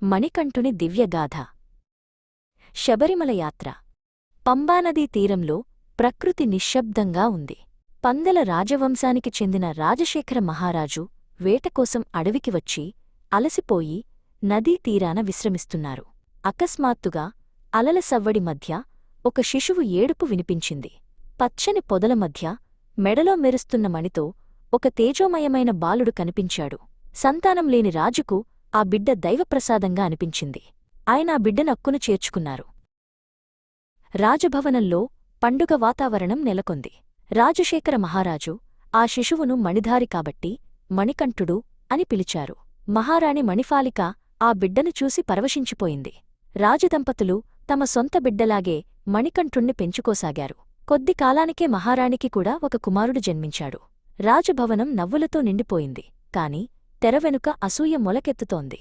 మణికంఠుని దివ్యగాథ. శబరిమల యాత్ర. పంబానదీ తీరంలో ప్రకృతి నిశ్శబ్దంగా ఉంది. పందల రాజవంశానికి చెందిన రాజశేఖర మహారాజు వేటకోసం అడవికి వచ్చి అలసిపోయి నదీ తీరాన విశ్రమిస్తున్నారు. అకస్మాత్తుగా అలల సవ్వడి మధ్య ఒక శిశువు ఏడుపు వినిపించింది. పచ్చని పొదల మధ్య మెడలో మెరుస్తున్న మణితో ఒక తేజోమయమైన బాలుడు కనిపించాడు. సంతానం లేని రాజుకు ఆ బిడ్డ దైవప్రసాదంగా అనిపించింది. ఆయన ఆ బిడ్డను అక్కున చేర్చుకున్నారు. రాజభవనంలో పండుగ వాతావరణం నెలకొంది. రాజశేఖర మహారాజు ఆ శిశువును మణిధారి కాబట్టి మణికంఠుడు అని పిలిచారు. మహారాణి మణిఫాలిక ఆ బిడ్డను చూసి పరవశించిపోయింది. రాజదంపతులు తమ సొంత బిడ్డలాగే మణికంఠుణ్ణి పెంచుకోసాగారు. కొద్ది కాలానికే మహారాణికి కూడా ఒక కుమారుడు జన్మించాడు. రాజభవనం నవ్వులతో నిండిపోయింది. కాని తెరవెనుక అసూయ మొలకెత్తుతోంది.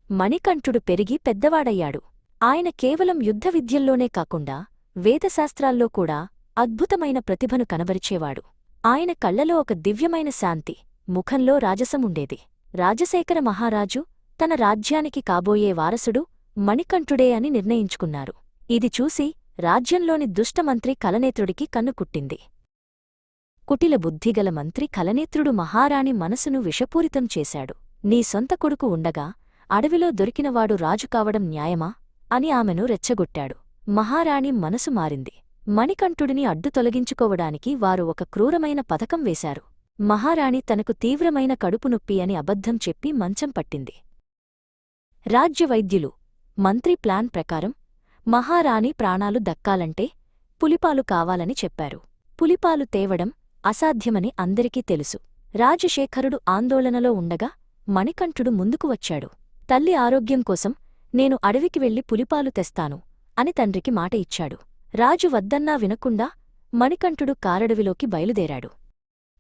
మణికంఠుడు పెరిగి పెద్దవాడయ్యాడు. ఆయన కేవలం యుద్ధ విద్యల్లోనే కాకుండా వేదశాస్త్రాల్లో కూడా అద్భుతమైన ప్రతిభను కనబరిచేవాడు. ఆయన కళ్లలో ఒక దివ్యమైన శాంతి, ముఖంలో రాజసముండేది. రాజశేఖర మహారాజు తన రాజ్యానికి కాబోయే వారసుడు మణికంఠుడే అని నిర్ణయించుకున్నారు. ఇది చూసి రాజ్యంలోని దుష్టమంత్రి కలనేత్రుడికి కన్నుకుట్టింది. కుటిల బుద్ధిగల మంత్రి కలనేత్రుడు మహారాణి మనసును విషపూరితం చేశాడు. నీ సొంత కొడుకు ఉండగా అడవిలో దొరికినవాడు రాజు కావడం న్యాయమా అని ఆమెను రెచ్చగొట్టాడు. మహారాణి మనసు మారింది. మణికంఠుడిని అడ్డు తొలగించుకోవడానికి వారు ఒక క్రూరమైన పథకం వేశారు. మహారాణి తనకు తీవ్రమైన కడుపునొప్పి అని అబద్ధం చెప్పి మంచం పట్టింది. రాజ్యవైద్యులు మంత్రి ప్లాన్ ప్రకారం మహారాణి ప్రాణాలు దక్కాలంటే పులిపాలు కావాలని చెప్పారు. పులిపాలు తేవడం అసాధ్యమని అందరికీ తెలుసు. రాజశేఖరుడు ఆందోళనలో ఉండగా మణికంఠుడు ముందుకు వచ్చాడు. తల్లి ఆరోగ్యం కోసం నేను అడవికి వెళ్లి పులిపాలు తెస్తాను అని తండ్రికి మాట ఇచ్చాడు. రాజు వద్దన్నా వినకుండా మణికంఠుడు కారడవిలోకి బయలుదేరాడు.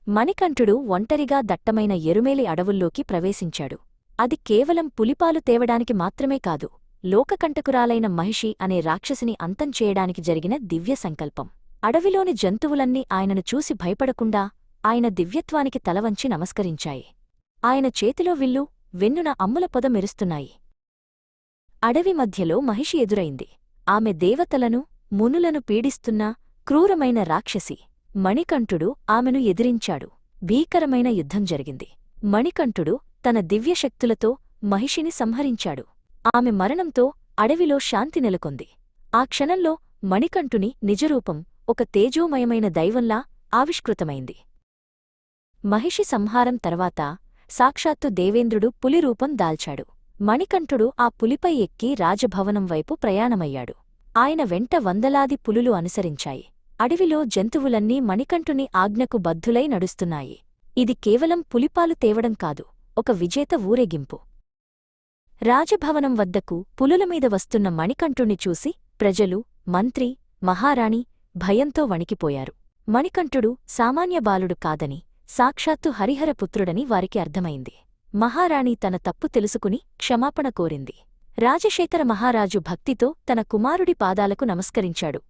మణికంఠుడు ఒంటరిగా దట్టమైన ఎరుమేలి అడవుల్లోకి ప్రవేశించాడు. అది కేవలం పులిపాలు తేవడానికి మాత్రమే కాదు, లోకకంటకురాలైన మహిషి అనే రాక్షసిని అంతం చేయడానికి జరిగిన దివ్య సంకల్పం. అడవిలోని జంతువులన్నీ ఆయనను చూసి భయపడకుండా ఆయన దివ్యత్వానికి తలవంచి నమస్కరించాయి. ఆయన చేతిలో విల్లు, వెన్నున అమ్ముల పొద మెరుస్తున్నాయి. అడవి మధ్యలో మహిషి ఎదురైంది. ఆమె దేవతలను, మునులను పీడిస్తున్న క్రూరమైన రాక్షసి. మణికంఠుడు ఆమెను ఎదిరించాడు. భీకరమైన యుద్ధం జరిగింది. మణికంఠుడు తన దివ్యశక్తులతో మహిషిని సంహరించాడు. ఆమె మరణంతో అడవిలో శాంతి నెలకొంది. ఆ క్షణంలో మణికంఠుని నిజరూపం ఒక తేజోమయమైన దైవంలా ఆవిష్కృతమైంది. మహిషి సంహారం తర్వాత సాక్షాత్తు దేవేంద్రుడు పులిరూపం దాల్చాడు. మణికంఠుడు ఆ పులిపై ఎక్కి రాజభవనం వైపు ప్రయాణమయ్యాడు. ఆయన వెంట వందలాది పులులు అనుసరించాయి. అడవిలో జంతువులన్నీ మణికంఠుని ఆజ్ఞకు బద్ధులై నడుస్తున్నాయి. ఇది కేవలం పులిపాలు తేవడం కాదు, ఒక విజేత ఊరేగింపు. రాజభవనం వద్దకు పులులమీద వస్తున్న మణికంఠుణ్ణి చూసి ప్రజలు, మంత్రి, మహారాణి భయంతో వణికిపోయారు. మణికంఠుడు సామాన్య బాలుడు కాదని, సాక్షాత్తు హరిహరపుత్రుడని వారికి అర్థమైంది. మహారాణి తన తప్పు తెలుసుకుని క్షమాపణ కోరింది. రాజశేఖర మహారాజు భక్తితో తన కుమారుడి పాదాలకు నమస్కరించాడు.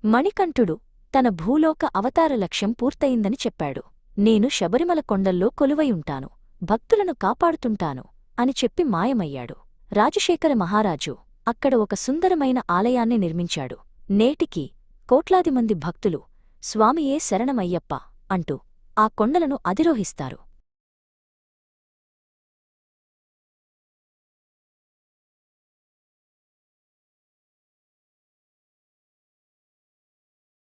మణికంఠుడు తన భూలోక అవతార లక్ష్యం పూర్తయిందని చెప్పాడు. నేను శబరిమల కొండల్లో కొలువైయుంటాను, భక్తులను కాపాడుతుంటాను అని చెప్పి మాయమయ్యాడు. రాజశేఖర మహారాజు అక్కడ ఒక సుందరమైన ఆలయాన్ని నిర్మించాడు. నేటికి కోట్లాది మంది భక్తులు స్వామియే శరణమయ్యప్ప అంటూ ఆ కొండలను అధిరోహిస్తారు.